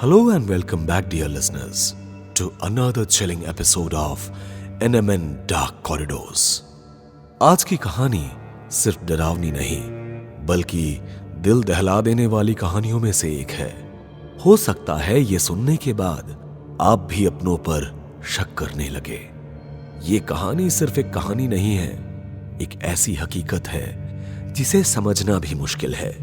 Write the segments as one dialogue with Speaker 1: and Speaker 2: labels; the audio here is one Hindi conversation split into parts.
Speaker 1: Hello and welcome back, dear listeners, to another chilling episode of NMN Dark Corridors. आज की कहानी सिर्फ डरावनी नहीं, बल्कि दिल दहला देने वाली कहानियों में से एक है। हो सकता है ये सुनने के बाद आप भी अपनों पर शक करने लगे। ये कहानी सिर्फ एक कहानी नहीं है, एक ऐसी हकीकत है जिसे समझना भी मुश्किल है।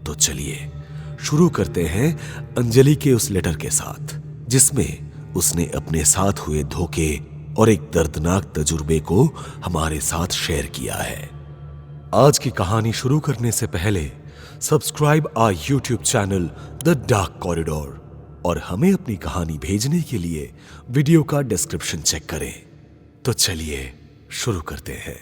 Speaker 1: तो चलिए शुरू करते हैं अंजलि के उस लेटर के साथ, जिसमें उसने अपने साथ हुए धोखे और एक दर्दनाक तजुर्बे को हमारे साथ शेयर किया है। आज की कहानी शुरू करने से पहले subscribe our YouTube channel the dark corridor और हमें अपनी कहानी भेजने के लिए वीडियो का डिस्क्रिप्शन चेक करें। तो चलिए शुरू करते हैं।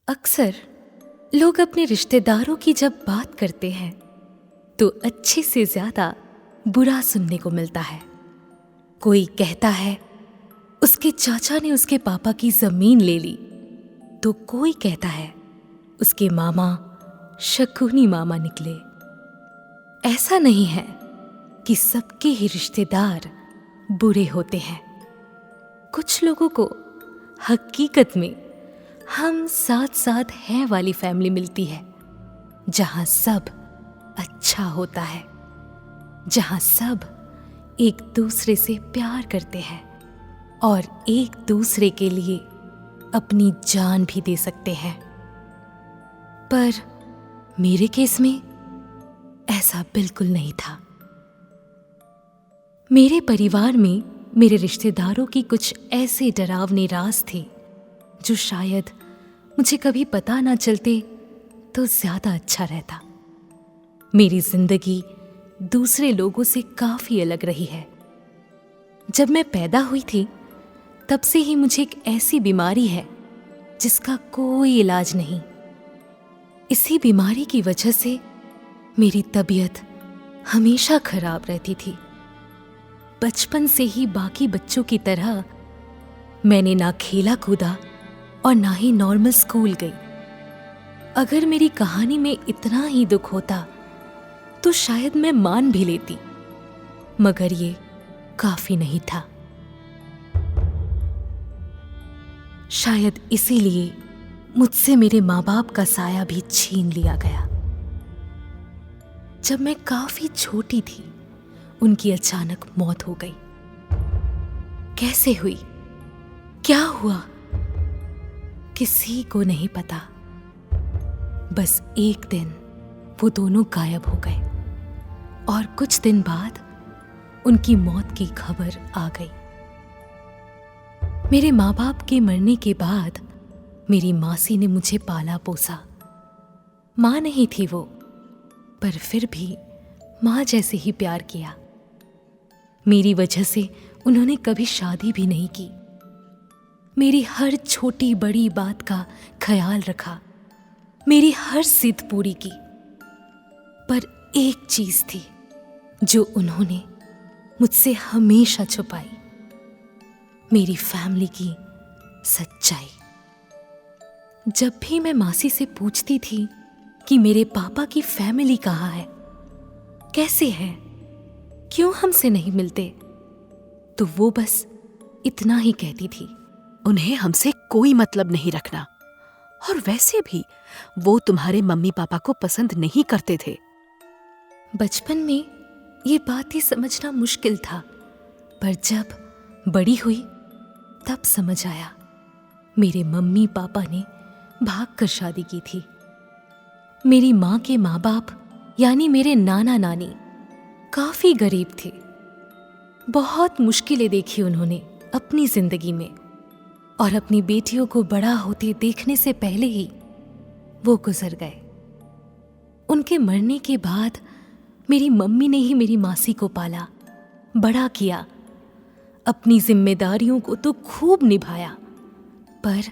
Speaker 2: अक्सर लोग अपने रिश्तेदारों की जब बात करते हैं तो अच्छे से ज्यादा बुरा सुनने को मिलता है। कोई कहता है उसके चाचा ने उसके पापा की जमीन ले ली, तो कोई कहता है उसके मामा शकुनी मामा निकले। ऐसा नहीं है कि सबके ही रिश्तेदार बुरे होते हैं। कुछ लोगों को हकीकत में हम साथ साथ हैं वाली फैमिली मिलती है, जहां सब अच्छा होता है, जहां सब एक दूसरे से प्यार करते हैं और एक दूसरे के लिए अपनी जान भी दे सकते हैं। पर मेरे केस में ऐसा बिल्कुल नहीं था। मेरे परिवार में मेरे रिश्तेदारों की कुछ ऐसे डरावने राज थे जो शायद मुझे कभी पता ना चलते तो ज्यादा अच्छा रहता। मेरी जिंदगी दूसरे लोगों से काफी अलग रही है। जब मैं पैदा हुई थी तब से ही मुझे एक ऐसी बीमारी है जिसका कोई इलाज नहीं। इसी बीमारी की वजह से मेरी तबीयत हमेशा खराब रहती थी। बचपन से ही बाकी बच्चों की तरह मैंने ना खेला कूदा और ना ही नॉर्मल स्कूल गई। अगर मेरी कहानी में इतना ही दुख होता तो शायद मैं मान भी लेती, मगर ये काफी नहीं था। शायद इसीलिए मुझसे मेरे माँ बाप का साया भी छीन लिया गया। जब मैं काफी छोटी थी उनकी अचानक मौत हो गई। कैसे हुई, क्या हुआ, किसी को नहीं पता। बस एक दिन वो दोनों गायब हो गए और कुछ दिन बाद उनकी मौत की खबर आ गई। मेरे माँ बाप के मरने के बाद मेरी मासी ने मुझे पाला पोसा। माँ नहीं थी वो, पर फिर भी माँ जैसे ही प्यार किया। मेरी वजह से उन्होंने कभी शादी भी नहीं की। मेरी हर छोटी बड़ी बात का ख्याल रखा, मेरी हर जिद पूरी की। पर एक चीज थी जो उन्होंने मुझसे हमेशा छुपाई, मेरी फैमिली की सच्चाई। जब भी मैं मासी से पूछती थी कि मेरे पापा की फैमिली कहाँ है, कैसे है, क्यों हमसे नहीं मिलते, तो वो बस इतना ही कहती थी,
Speaker 3: उन्हें हमसे कोई मतलब नहीं रखना, और वैसे भी वो तुम्हारे मम्मी पापा को पसंद नहीं करते थे।
Speaker 2: बचपन में ये बात ही समझना मुश्किल था, पर जब बड़ी हुई तब समझ आया। मेरे मम्मी पापा ने भागकर शादी की थी। मेरी माँ के माँ बाप यानी मेरे नाना नानी काफी गरीब थे। बहुत मुश्किलें देखी उन्होंने अपनी जिंदगी में, और अपनी बेटियों को बड़ा होते देखने से पहले ही वो गुजर गए। उनके मरने के बाद मेरी मम्मी ने ही मेरी मासी को पाला, बड़ा किया अपनी जिम्मेदारियों को तो खूब निभाया, पर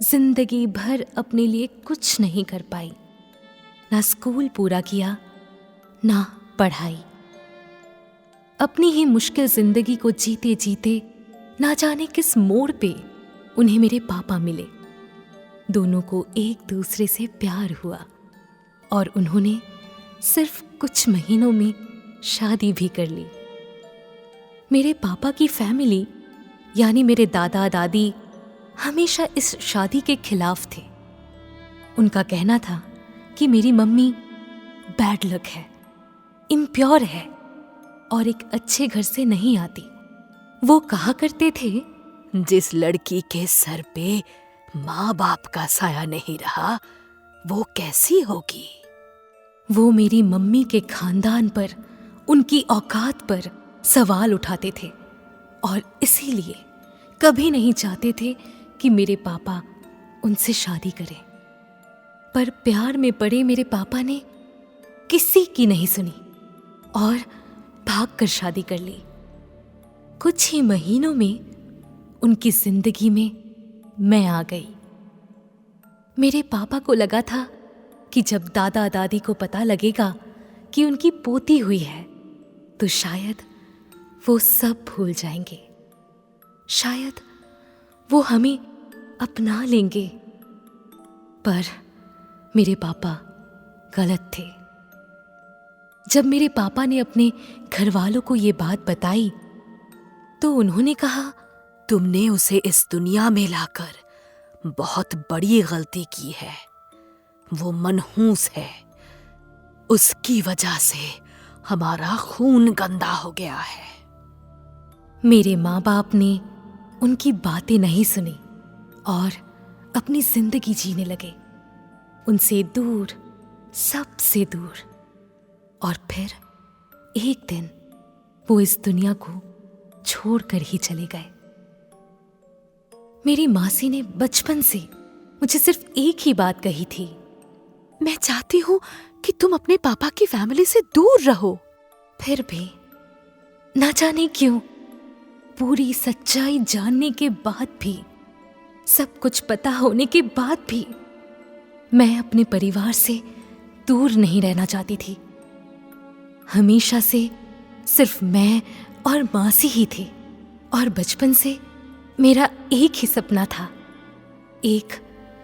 Speaker 2: जिंदगी भर अपने लिए कुछ नहीं कर पाई। ना स्कूल पूरा किया, ना पढ़ाई। अपनी ही मुश्किल जिंदगी को जीते जीते ना जाने किस मोड़ पे उन्हें मेरे पापा मिले। दोनों को एक दूसरे से प्यार हुआ और उन्होंने सिर्फ कुछ महीनों में शादी भी कर ली। मेरे पापा की फैमिली यानी मेरे दादा दादी हमेशा इस शादी के खिलाफ थे। उनका कहना था कि मेरी मम्मी बैड लक है, इम्प्योर है और एक अच्छे घर से नहीं आती। वो कहा करते थे,
Speaker 3: जिस लड़की के सर पे माँ बाप का साया नहीं रहा वो कैसी होगी।
Speaker 2: वो मेरी मम्मी के खानदान पर, उनकी औकात पर सवाल उठाते थे और इसीलिए कभी नहीं चाहते थे कि मेरे पापा उनसे शादी करें। पर प्यार में पड़े मेरे पापा ने किसी की नहीं सुनी और भागकर शादी कर ली। कुछ ही महीनों में उनकी जिंदगी में मैं आ गई। मेरे पापा को लगा था कि जब दादा दादी को पता लगेगा कि उनकी पोती हुई है तो शायद वो सब भूल जाएंगे, शायद वो हमें अपना लेंगे। पर मेरे पापा गलत थे। जब मेरे पापा ने अपने घर वालों को ये बात बताई तो उन्होंने कहा,
Speaker 3: तुमने उसे इस दुनिया में लाकर बहुत बड़ी गलती की है। वो मनहूस है, उसकी वजह से हमारा खून गंदा हो गया है।
Speaker 2: मेरे माँ बाप ने उनकी बातें नहीं सुनी और अपनी जिंदगी जीने लगे, उनसे दूर, सबसे दूर। और फिर एक दिन वो इस दुनिया को छोड़कर ही चले गए। मेरी मासी ने बचपन से मुझे सिर्फ एक ही बात कही थी,
Speaker 3: मैं चाहती हूँ कि तुम अपने पापा की फैमिली से दूर रहो।
Speaker 2: फिर भी ना जाने क्यों पूरी सच्चाई जानने के बाद भी, सब कुछ पता होने के बाद भी मैं अपने परिवार से दूर नहीं रहना चाहती थी। हमेशा से सिर्फ मैं और मासी ही थे और बचपन से मेरा एक ही सपना था, एक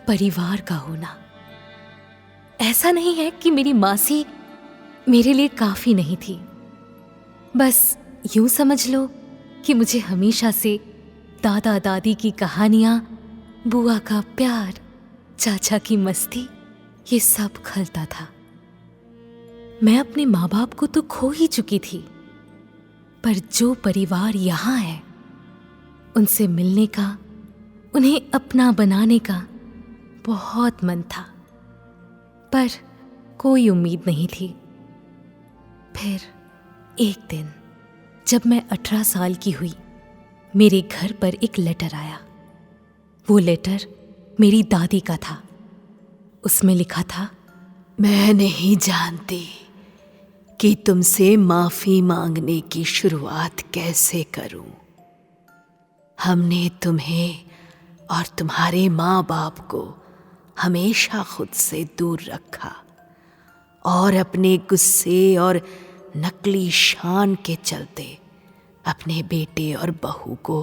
Speaker 2: परिवार का होना। ऐसा नहीं है कि मेरी मासी मेरे लिए काफी नहीं थी, बस यूं समझ लो कि मुझे हमेशा से दादा दादी की कहानियां, बुआ का प्यार, चाचा की मस्ती, ये सब खलता था। मैं अपने माँ बाप को तो खो ही चुकी थी, पर जो परिवार यहाँ है उनसे मिलने का, उन्हें अपना बनाने का बहुत मन था, पर कोई उम्मीद नहीं थी। फिर एक दिन जब मैं 18 साल की हुई, मेरे घर पर एक लेटर आया। वो लेटर मेरी दादी का था। उसमें लिखा था,
Speaker 3: मैं नहीं जानती कि तुमसे माफी मांगने की शुरुआत कैसे करूं। हमने तुम्हें और तुम्हारे माँ बाप को हमेशा खुद से दूर रखा और अपने गुस्से और नकली शान के चलते अपने बेटे और बहू को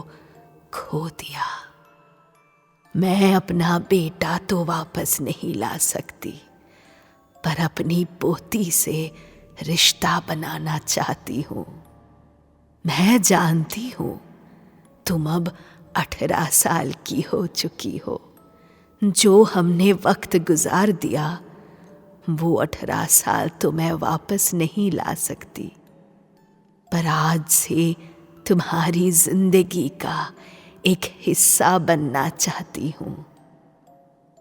Speaker 3: खो दिया। मैं अपना बेटा तो वापस नहीं ला सकती, पर अपनी पोती से रिश्ता बनाना चाहती हूँ। मैं जानती हूँ तुम अब 18 साल की हो चुकी हो। जो हमने वक्त गुजार दिया वो 18 साल तो मैं वापस नहीं ला सकती, पर आज से तुम्हारी जिंदगी का एक हिस्सा बनना चाहती हूँ।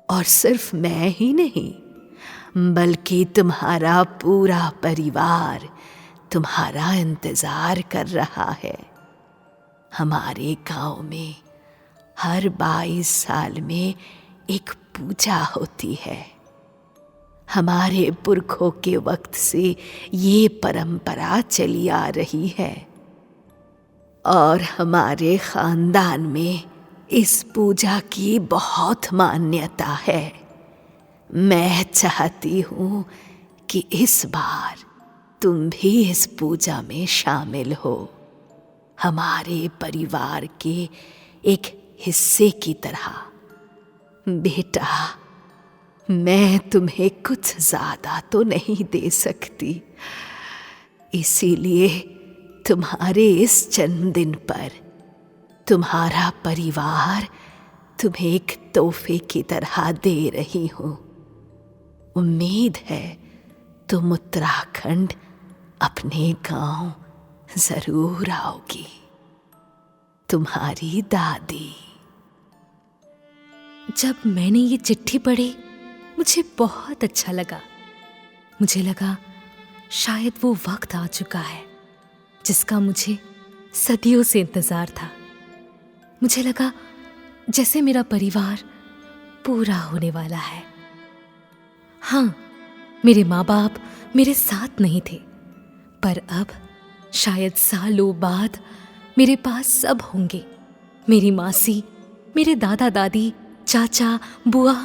Speaker 3: और सिर्फ मैं ही नहीं, बल्कि तुम्हारा पूरा परिवार तुम्हारा इंतजार कर रहा है। हमारे गांव में हर 22 साल में एक पूजा होती है। हमारे पुरखों के वक्त से ये परंपरा चली आ रही है। और हमारे खानदान में इस पूजा की बहुत मान्यता है। मैं चाहती हूँ कि इस बार तुम भी इस पूजा में शामिल हो, हमारे परिवार के एक हिस्से की तरह। बेटा, मैं तुम्हें कुछ ज्यादा तो नहीं दे सकती, इसीलिए तुम्हारे इस जन्मदिन पर तुम्हारा परिवार तुम्हें एक तोहफे की तरह दे रही हूं। उम्मीद है तुम उत्तराखंड अपने गांव जरूर आओगी। तुम्हारी दादी।
Speaker 2: जब मैंने ये चिट्ठी पढ़ी मुझे बहुत अच्छा लगा। मुझे लगा शायद वो वक्त आ चुका है जिसका मुझे सदियों से इंतजार था। मुझे लगा जैसे मेरा परिवार पूरा होने वाला है। हाँ, मेरे माँ बाप मेरे साथ नहीं थे, पर अब शायद सालों बाद मेरे पास सब होंगे। मेरी मासी, मेरे दादा दादी, चाचा, बुआ,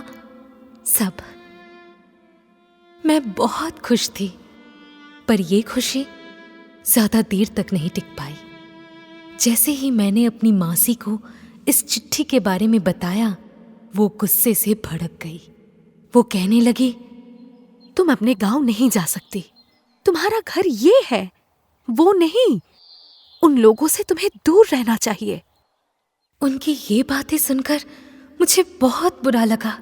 Speaker 2: सब। मैं बहुत खुश थी, पर ये खुशी ज्यादा देर तक नहीं टिक पाई। जैसे ही मैंने अपनी मासी को इस चिट्ठी के बारे में बताया, वो गुस्से से भड़क गई। वो कहने लगी,
Speaker 3: तुम अपने गांव नहीं जा सकती। तुम्हारा घर ये है, वो नहीं। उन लोगों से तुम्हें दूर रहना चाहिए।
Speaker 2: उनकी ये बातें सुनकर मुझे बहुत बुरा लगा।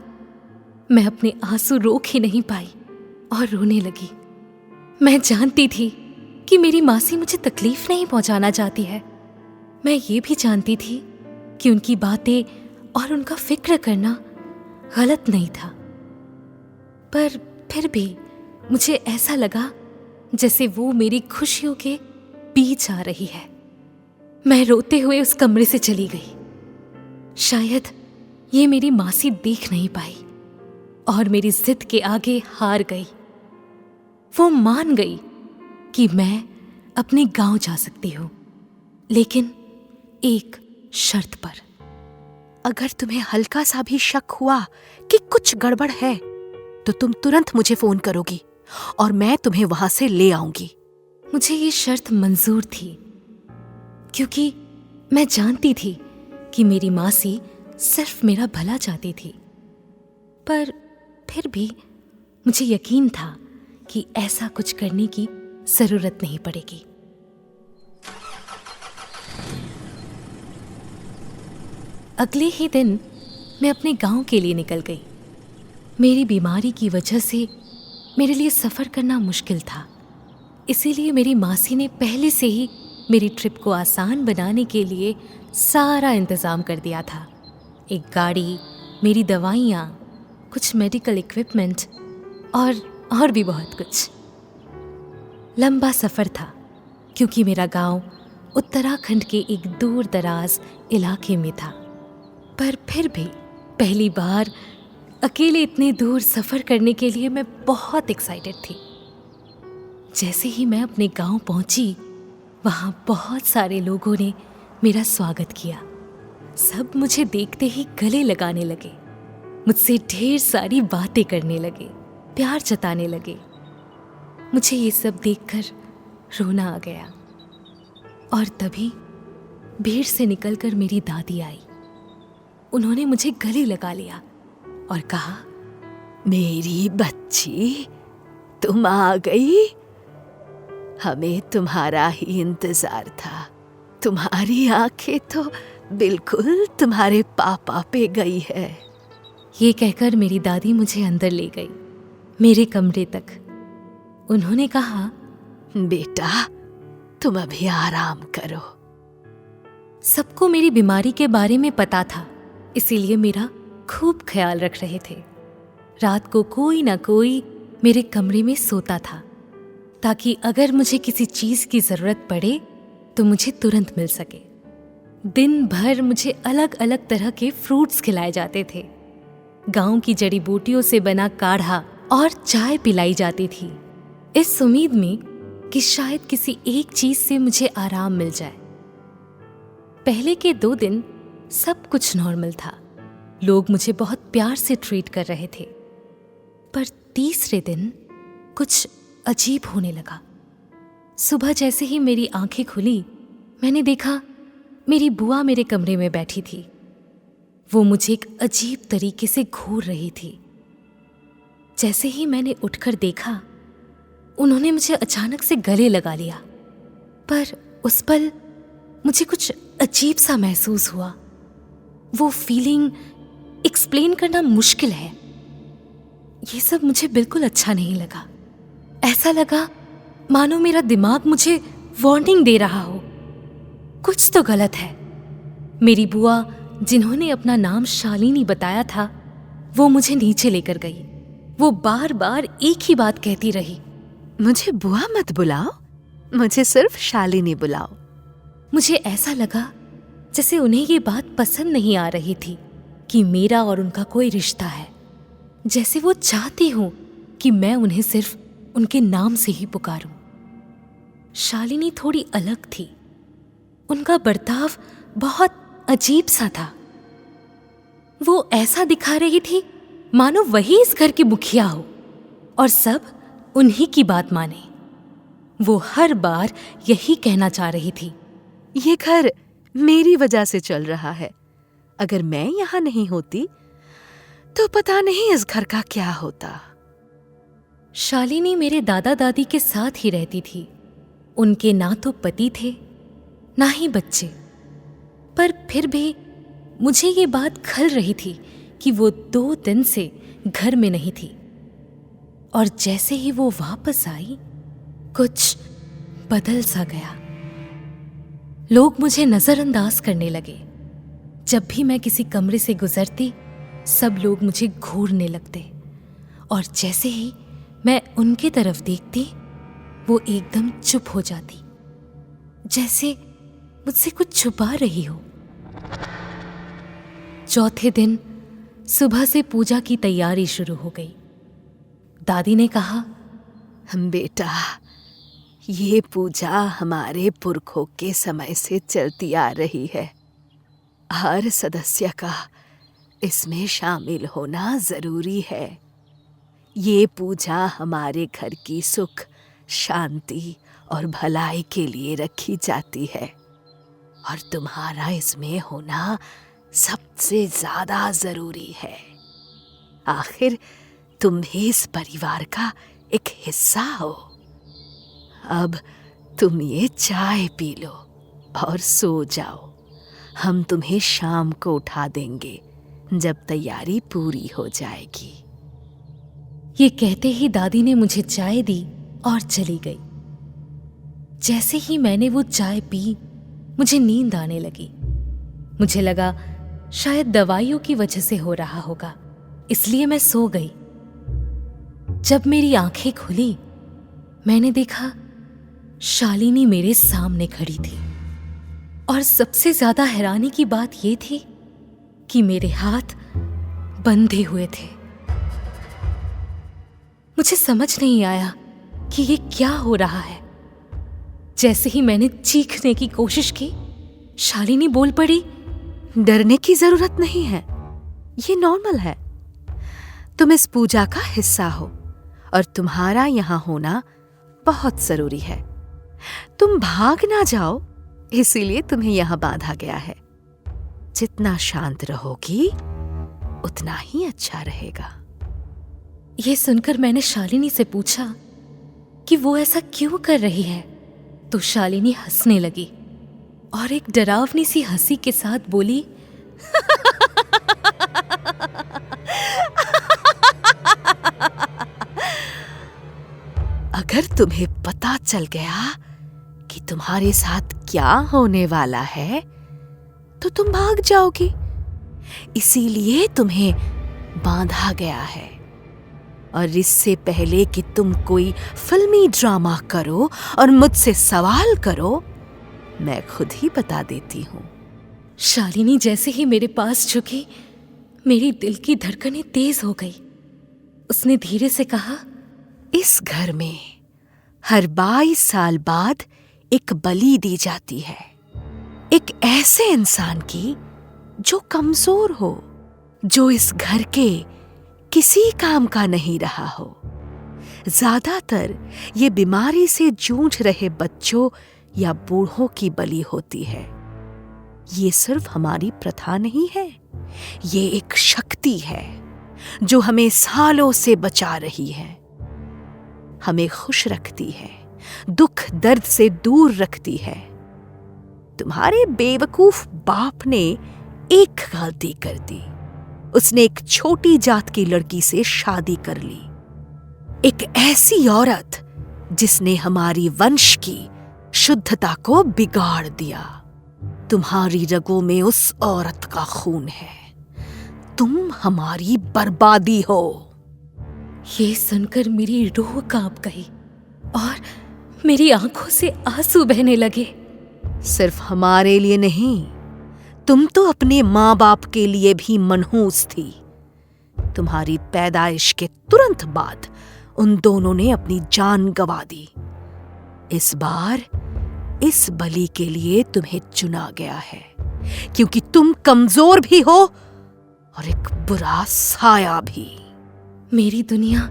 Speaker 2: मैं अपने आंसू रोक ही नहीं पाई और रोने लगी। मैं जानती थी कि मेरी मासी मुझे तकलीफ नहीं पहुंचाना चाहती है। मैं ये भी जानती थी कि उनकी बातें और उनका फिक्र करना गलत नहीं था, पर फिर भी मुझे ऐसा लगा जैसे वो मेरी खुशियों के बीच आ रही है। मैं रोते हुए उस कमरे से चली गई। शायद ये मेरी मासी देख नहीं पाई और मेरी जिद के आगे हार गई। वो मान गई कि मैं अपने गांव जा सकती हूं, लेकिन एक शर्त पर।
Speaker 3: अगर तुम्हें हल्का सा भी शक हुआ कि कुछ गड़बड़ है तो तुम तुरंत मुझे फोन करोगी और मैं तुम्हें वहां से ले आऊंगी।
Speaker 2: मुझे ये शर्त मंजूर थी, क्योंकि मैं जानती थी कि मेरी मासी सिर्फ मेरा भला चाहती थी। पर फिर भी मुझे यकीन था कि ऐसा कुछ करने की जरूरत नहीं पड़ेगी। अगले ही दिन मैं अपने गांव के लिए निकल गई। मेरी बीमारी की वजह से मेरे लिए सफ़र करना मुश्किल था, इसीलिए मेरी मासी ने पहले से ही मेरी ट्रिप को आसान बनाने के लिए सारा इंतज़ाम कर दिया था। एक गाड़ी, मेरी दवाइयाँ, कुछ मेडिकल इक्विपमेंट और भी बहुत कुछ। लंबा सफ़र था, क्योंकि मेरा गांव उत्तराखंड के एक दूर दराज इलाके में था। पर फिर भी पहली बार अकेले इतने दूर सफ़र करने के लिए मैं बहुत एक्साइटेड थी। जैसे ही मैं अपने गांव पहुंची, वहां बहुत सारे लोगों ने मेरा स्वागत किया। सब मुझे देखते ही गले लगाने लगे, मुझसे ढेर सारी बातें करने लगे, प्यार जताने लगे। मुझे ये सब देखकर रोना आ गया। और तभी भीड़ से निकलकर मेरी दादी आई। उन्होंने मुझे गले लगा लिया और कहा,
Speaker 3: मेरी बच्ची, तुम आ गई। हमें तुम्हारा ही इंतजार था। तुम्हारी आंखें तो बिल्कुल तुम्हारे पापा पे गई है।
Speaker 2: ये कहकर मेरी दादी मुझे अंदर ले गई, मेरे कमरे तक। उन्होंने कहा,
Speaker 3: बेटा, तुम अभी आराम करो।
Speaker 2: सबको मेरी बीमारी के बारे में पता था, इसीलिए मेरा खूब ख्याल रख रहे थे। रात को कोई ना कोई मेरे कमरे में सोता था, ताकि अगर मुझे किसी चीज की जरूरत पड़े तो मुझे तुरंत मिल सके। दिन भर मुझे अलग अलग तरह के फ्रूट्स खिलाए जाते थे। गांव की जड़ी बूटियों से बना काढ़ा और चाय पिलाई जाती थी, इस उम्मीद में कि शायद किसी एक चीज से मुझे आराम मिल जाए। पहले के 2 दिन सब कुछ नॉर्मल था। लोग मुझे बहुत प्यार से ट्रीट कर रहे थे। पर तीसरे दिन कुछ अजीब होने लगा। सुबह जैसे ही मेरी आंखें खुली, मैंने देखा मेरी बुआ मेरे कमरे में बैठी थी। वो मुझे एक अजीब तरीके से घूर रही थी। जैसे ही मैंने उठकर देखा, उन्होंने मुझे अचानक से गले लगा लिया। पर उस पल मुझे कुछ अजीब सा महसूस हुआ। वो फीलिंग एक्सप्लेन करना मुश्किल है। ये सब मुझे बिल्कुल अच्छा नहीं लगा। ऐसा लगा मानो मेरा दिमाग मुझे वार्निंग दे रहा हो, कुछ तो गलत है। मेरी बुआ, जिन्होंने अपना नाम शालिनी बताया था, वो मुझे नीचे लेकर गई। वो बार बार एक ही बात कहती रही,
Speaker 3: मुझे बुआ मत बुलाओ, मुझे सिर्फ शालिनी बुलाओ।
Speaker 2: मुझे ऐसा लगा जैसे उन्हें ये बात पसंद नहीं आ रही थी कि मेरा और उनका कोई रिश्ता है। जैसे वो चाहती हूं कि मैं उन्हें सिर्फ उनके नाम से ही पुकारूं। शालिनी थोड़ी अलग थी। उनका बर्ताव बहुत अजीब सा था। वो ऐसा दिखा रही थी मानो वही इस घर की मुखिया हो और सब उन्हीं की बात माने। वो हर बार यही कहना चाह रही थी,
Speaker 3: ये घर मेरी वजह से चल रहा है। अगर मैं यहाँ नहीं होती तो पता नहीं इस घर का क्या होता।
Speaker 2: शालिनी मेरे दादा दादी के साथ ही रहती थी। उनके ना तो पति थे ना ही बच्चे। पर फिर भी मुझे ये बात खल रही थी कि वो 2 दिन से घर में नहीं थी। और जैसे ही वो वापस आई, कुछ बदल सा गया। लोग मुझे नजरअंदाज करने लगे। जब भी मैं किसी कमरे से गुजरती, सब लोग मुझे घूरने लगते। और जैसे ही मैं उनके तरफ देखती, वो एकदम चुप हो जाती, जैसे मुझसे कुछ छुपा रही हो। चौथे दिन सुबह से पूजा की तैयारी शुरू हो गई। दादी ने कहा,
Speaker 3: बेटा, ये पूजा हमारे पुरखों के समय से चलती आ रही है। हर सदस्य का इसमें शामिल होना जरूरी है। ये पूजा हमारे घर की सुख, शांति और भलाई के लिए रखी जाती है और तुम्हारा इसमें होना सबसे ज्यादा जरूरी है। आखिर तुम भी इस परिवार का एक हिस्सा हो। अब तुम ये चाय पी लो और सो जाओ। हम तुम्हें शाम को उठा देंगे जब तैयारी पूरी हो जाएगी।
Speaker 2: ये कहते ही दादी ने मुझे चाय दी और चली गई। जैसे ही मैंने वो चाय पी, मुझे नींद आने लगी। मुझे लगा शायद दवाइयों की वजह से हो रहा होगा, इसलिए मैं सो गई। जब मेरी आंखें खुली, मैंने देखा शालिनी मेरे सामने खड़ी थी। और सबसे ज्यादा हैरानी की बात ये थी कि मेरे हाथ बंधे हुए थे। मुझे समझ नहीं आया कि ये क्या हो रहा है। जैसे ही मैंने चीखने की कोशिश की, शालिनी बोल पड़ी,
Speaker 3: डरने की जरूरत नहीं है, ये नॉर्मल है। तुम इस पूजा का हिस्सा हो और तुम्हारा यहाँ होना बहुत जरूरी है। तुम भाग ना जाओ, इसीलिए तुम्हें यहाँ बांधा गया है। जितना शांत रहोगी उतना ही अच्छा रहेगा।
Speaker 2: ये सुनकर मैंने शालिनी से पूछा कि वो ऐसा क्यों कर रही है। तो शालिनी हंसने लगी और एक डरावनी सी हंसी के साथ बोली,
Speaker 3: अगर तुम्हें पता चल गया कि तुम्हारे साथ क्या होने वाला है तो तुम भाग जाओगी। इसीलिए तुम्हें बांधा गया है। और इससे पहले कि तुम कोई फिल्मी ड्रामा करो और मुझसे सवाल करो, मैं खुद ही बता देती हूं।
Speaker 2: शालिनी जैसे ही मेरे पास झुकी, मेरी दिल की धड़कनें तेज हो गई। उसने धीरे से कहा,
Speaker 3: इस घर में हर 22 साल बाद एक बलि दी जाती है। एक ऐसे इंसान की जो कमजोर हो, जो इस घर के किसी काम का नहीं रहा हो। ज्यादातर ये बीमारी से जूझ रहे बच्चों या बूढ़ों की बलि होती है। ये सिर्फ हमारी प्रथा नहीं है, ये एक शक्ति है जो हमें सालों से बचा रही है, हमें खुश रखती है, दुख दर्द से दूर रखती है। तुम्हारे बेवकूफ बाप ने एक गलती कर दी, उसने एक छोटी जात की लड़की से शादी कर ली, एक ऐसी औरत जिसने हमारी वंश की शुद्धता को बिगाड़ दिया। तुम्हारी रगों में उस औरत का खून है, तुम हमारी बर्बादी हो।
Speaker 2: ये सुनकर मेरी रूह कांप गई और मेरी आंखों से आंसू बहने लगे।
Speaker 3: सिर्फ हमारे लिए नहीं, तुम तो अपने माँ बाप के लिए भी मनहूस थी। तुम्हारी पैदाइश के तुरंत बाद उन दोनों ने अपनी जान गंवा दी। इस बार इस बलि के लिए तुम्हें चुना गया है, क्योंकि तुम कमजोर भी हो और एक बुरा साया भी।
Speaker 2: मेरी दुनिया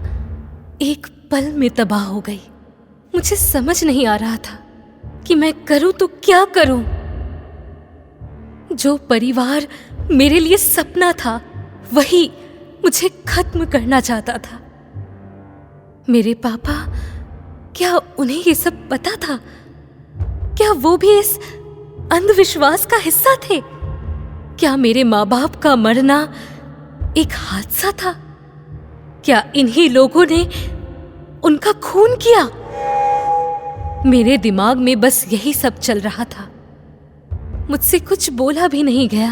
Speaker 2: एक पल में तबाह हो गई। मुझे समझ नहीं आ रहा था कि मैं करूं तो क्या करूं। जो परिवार मेरे लिए सपना था, वही मुझे खत्म करना चाहता था। मेरे पापा, क्या उन्हें ये सब पता था? क्या वो भी इस अंधविश्वास का हिस्सा थे? क्या मेरे माँ बाप का मरना एक हादसा था? क्या इन्हीं लोगों ने उनका खून किया? मेरे दिमाग में बस यही सब चल रहा था। मुझसे कुछ बोला भी नहीं गया,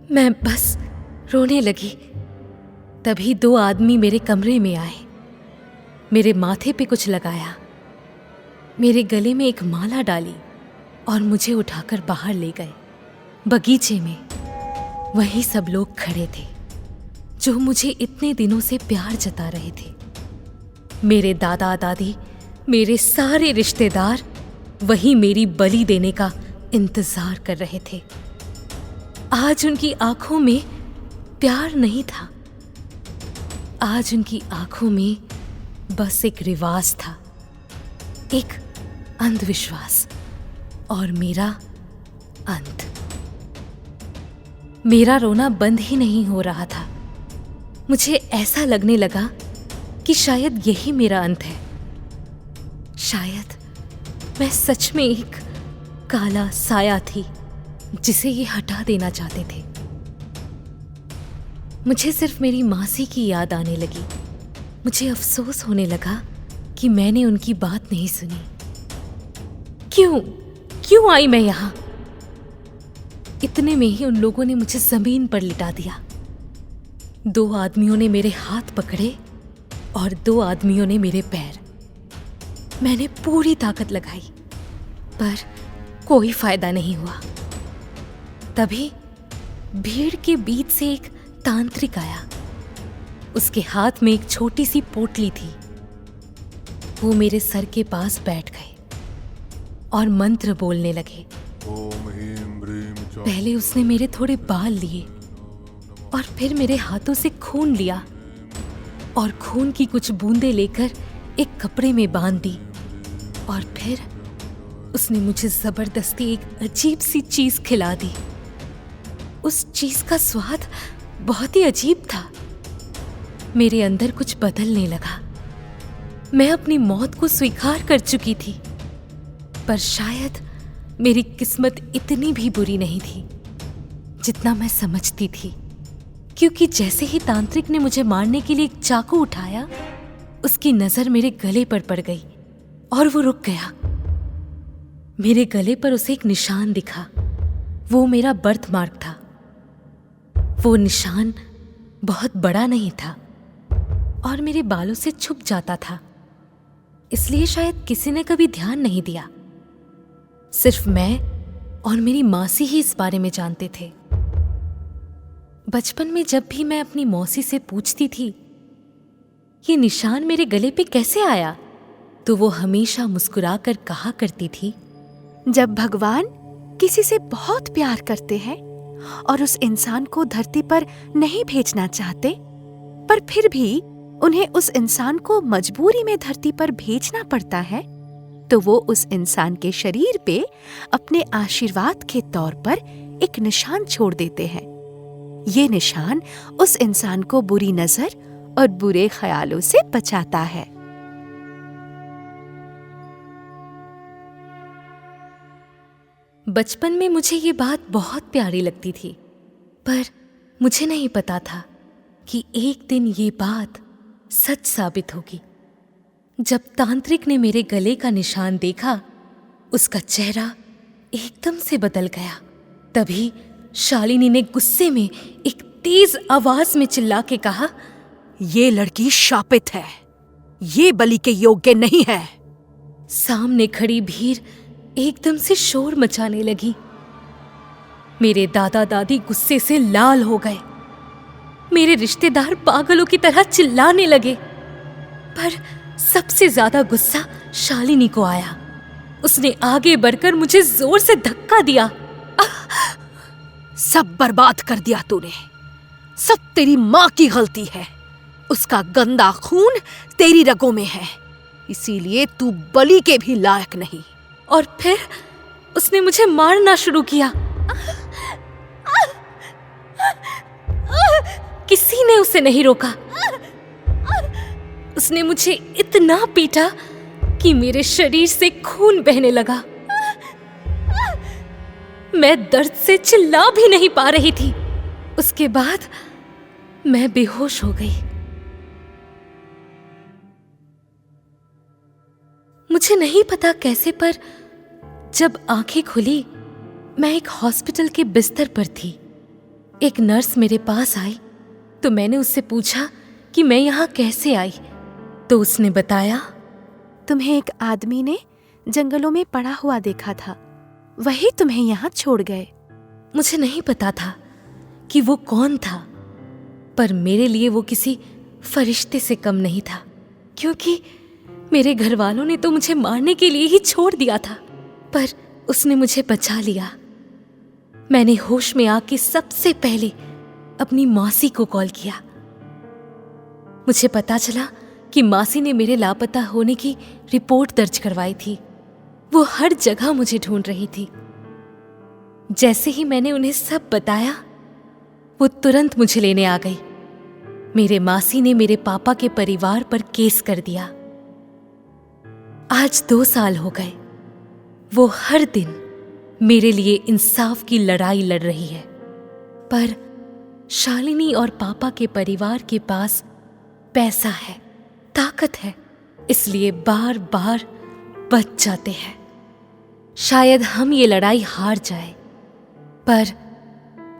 Speaker 2: मैं बस रोने लगी। तभी 2 आदमी मेरे कमरे में आए, मेरे माथे पे कुछ लगाया, मेरे गले में एक माला डाली और मुझे उठाकर बाहर ले गए। बगीचे में वहीं सब लोग खड़े थे जो मुझे इतने दिनों से प्यार जता रहे थे। मेरे दादा दादी, मेरे सारे रिश्तेदार वहीं मेरी बलि देने का इंतजार कर रहे थे। आज उनकी आंखों में प्यार नहीं था, आज उनकी आंखों में बस एक रिवाज था, एक अंधविश्वास और मेरा अंत। मेरा रोना बंद ही नहीं हो रहा था। मुझे ऐसा लगने लगा कि शायद यही मेरा अंत है। शायद मैं सच में एक काला साया थी जिसे ये हटा देना चाहते थे। मुझे सिर्फ मेरी मासी की याद आने लगी। मुझे अफसोस होने लगा कि मैंने उनकी बात नहीं सुनी। क्यों आई मैं यहां? इतने में ही उन लोगों ने मुझे जमीन पर लिटा दिया। 2 आदमियों ने मेरे हाथ पकड़े और 2 आदमियों ने मेरे पैर। मैंने पूरी ताकत लगाई पर कोई फायदा नहीं हुआ। तभी भीड़ के बीच से एक तांत्रिक आया। उसके हाथ में एक छोटी सी पोटली थी। वो मेरे सर के पास बैठ गए और मंत्र बोलने लगे। पहले उसने मेरे थोड़े बाल लिए और फिर मेरे हाथों से खून लिया और खून की कुछ बूंदें लेकर एक कपड़े में बांध दी और फिर उसने मुझे जबरदस्ती एक अजीब सी चीज खिला दी। उस चीज का स्वाद बहुत ही अजीब था। मेरे अंदर कुछ बदलने लगा। मैं अपनी मौत को स्वीकार कर चुकी थी, पर शायद मेरी किस्मत इतनी भी बुरी नहीं थी जितना मैं समझती थी, क्योंकि जैसे ही तांत्रिक ने मुझे मारने के लिए एक चाकू उठाया, उसकी नजर मेरे गले पर पड़ गई और वो रुक गया। मेरे गले पर उसे एक निशान दिखा। वो मेरा बर्थ मार्क था। वो निशान बहुत बड़ा नहीं था और मेरे बालों से छुप जाता था, इसलिए शायद किसी ने कभी ध्यान नहीं दिया। सिर्फ मैं और मेरी मौसी ही इस बारे में जानते थे। बचपन में जब भी मैं अपनी मौसी से पूछती थी ये निशान मेरे गले पे कैसे आया, तो वो हमेशा मुस्कुराकर कहा करती थी,
Speaker 3: जब भगवान किसी से बहुत प्यार करते हैं और उस इंसान को धरती पर नहीं भेजना चाहते, पर फिर भी उन्हें उस इंसान को मजबूरी में धरती पर भेजना पड़ता है, तो वो उस इंसान के शरीर पे अपने आशीर्वाद के तौर पर एक निशान छोड़ देते हैं। ये निशान उस इंसान को बुरी नजर और बुरे ख्यालों से बचाता है।
Speaker 2: बचपन में मुझे ये बात बहुत प्यारी लगती थी, पर मुझे नहीं पता था कि एक दिन ये बात सच साबित होगी। जब तांत्रिक ने मेरे गले का निशान देखा, उसका चेहरा एकदम से बदल गया। तभी शालिनी ने गुस्से में एक तेज आवाज में चिल्ला के कहा,
Speaker 3: ये लड़की शापित है, ये बलि के योग्य नहीं है।
Speaker 2: सामने खड़ी भीड़ एकदम से शोर मचाने लगी। मेरे दादा दादी गुस्से से लाल हो गए। मेरे रिश्तेदार पागलों की तरह चिल्लाने लगे, पर सबसे ज्यादा गुस्सा शालिनी को आया। उसने आगे बढ़कर मुझे जोर से धक्का दिया।
Speaker 3: सब बर्बाद कर दिया तूने, सब तेरी माँ की गलती है। उसका गंदा खून तेरी रगों में है, इसीलिए तू बलि के भी लायक नहीं।
Speaker 2: और फिर उसने मुझे मारना शुरू किया। किसी ने उसे नहीं रोका। उसने मुझे इतना पीटा कि मेरे शरीर से खून बहने लगा। मैं दर्द से चिल्ला भी नहीं पा रही थी। उसके बाद मैं बेहोश हो गई। मुझे नहीं पता कैसे, पर जब आंखें खुली, मैं एक हॉस्पिटल के बिस्तर पर थी। एक नर्स मेरे पास आई तो मैंने उससे पूछा कि मैं यहाँ कैसे आई, तो उसने बताया,
Speaker 3: तुम्हें एक आदमी ने जंगलों में पड़ा हुआ देखा था, वही तुम्हें यहाँ छोड़ गए।
Speaker 2: मुझे नहीं पता था कि वो कौन था, पर मेरे लिए वो किसी फरिश्ते से कम नहीं था, क्योंकि मेरे घर वालों ने तो मुझे मारने के लिए ही छोड़ दिया था, पर उसने मुझे बचा लिया। मैंने होश में आके सबसे पहले अपनी मौसी को कॉल किया। मुझे पता चला कि मासी ने मेरे लापता होने की रिपोर्ट दर्ज करवाई थी। वो हर जगह मुझे ढूंढ रही थी। जैसे ही मैंने उन्हें सब बताया, वो तुरंत मुझे लेने आ गई। मेरे मासी ने मेरे पापा के परिवार पर केस कर दिया। आज 2 साल हो गए। वो हर दिन मेरे लिए इंसाफ की लड़ाई लड़ रही है, पर शालिनी और पापा के परिवार के पास पैसा है, ताकत है, इसलिए बार बार बच जाते हैं। शायद हम ये लड़ाई हार जाए, पर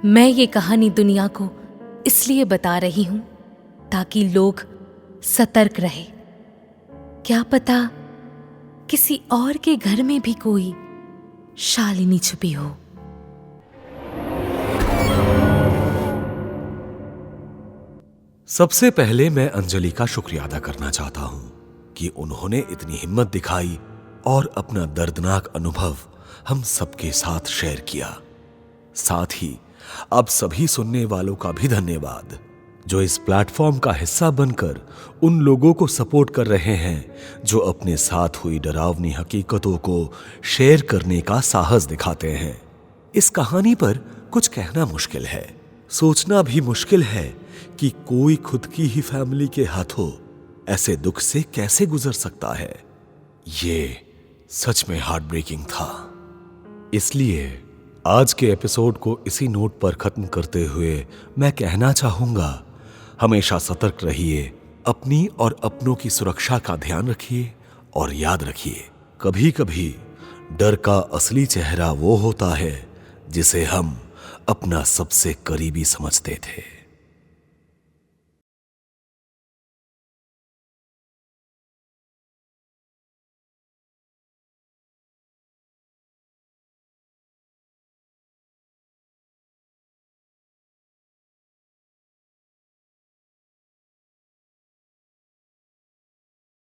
Speaker 2: मैं ये कहानी दुनिया को इसलिए बता रही हूं ताकि लोग सतर्क रहे। क्या पता किसी और के घर में भी कोई शालिनी छुपी हो।
Speaker 1: सबसे पहले मैं अंजलि का शुक्रिया अदा करना चाहता हूं कि उन्होंने इतनी हिम्मत दिखाई और अपना दर्दनाक अनुभव हम सबके साथ शेयर किया। साथ ही आप सभी सुनने वालों का भी धन्यवाद जो इस प्लेटफॉर्म का हिस्सा बनकर उन लोगों को सपोर्ट कर रहे हैं जो अपने साथ हुई डरावनी हकीकतों को शेयर करने का साहस दिखाते हैं। इस कहानी पर कुछ कहना मुश्किल है, सोचना भी मुश्किल है कि कोई खुद की ही फैमिली के हाथों ऐसे दुख से कैसे गुजर सकता है। ये सच में हार्ट ब्रेकिंग था। इसलिए आज के एपिसोड को इसी नोट पर खत्म करते हुए मैं कहना चाहूंगा, हमेशा सतर्क रहिए, अपनी और अपनों की सुरक्षा का ध्यान रखिए और याद रखिए, कभी कभी डर का असली चेहरा वो होता है जिसे हम अपना सबसे करीबी समझते थे।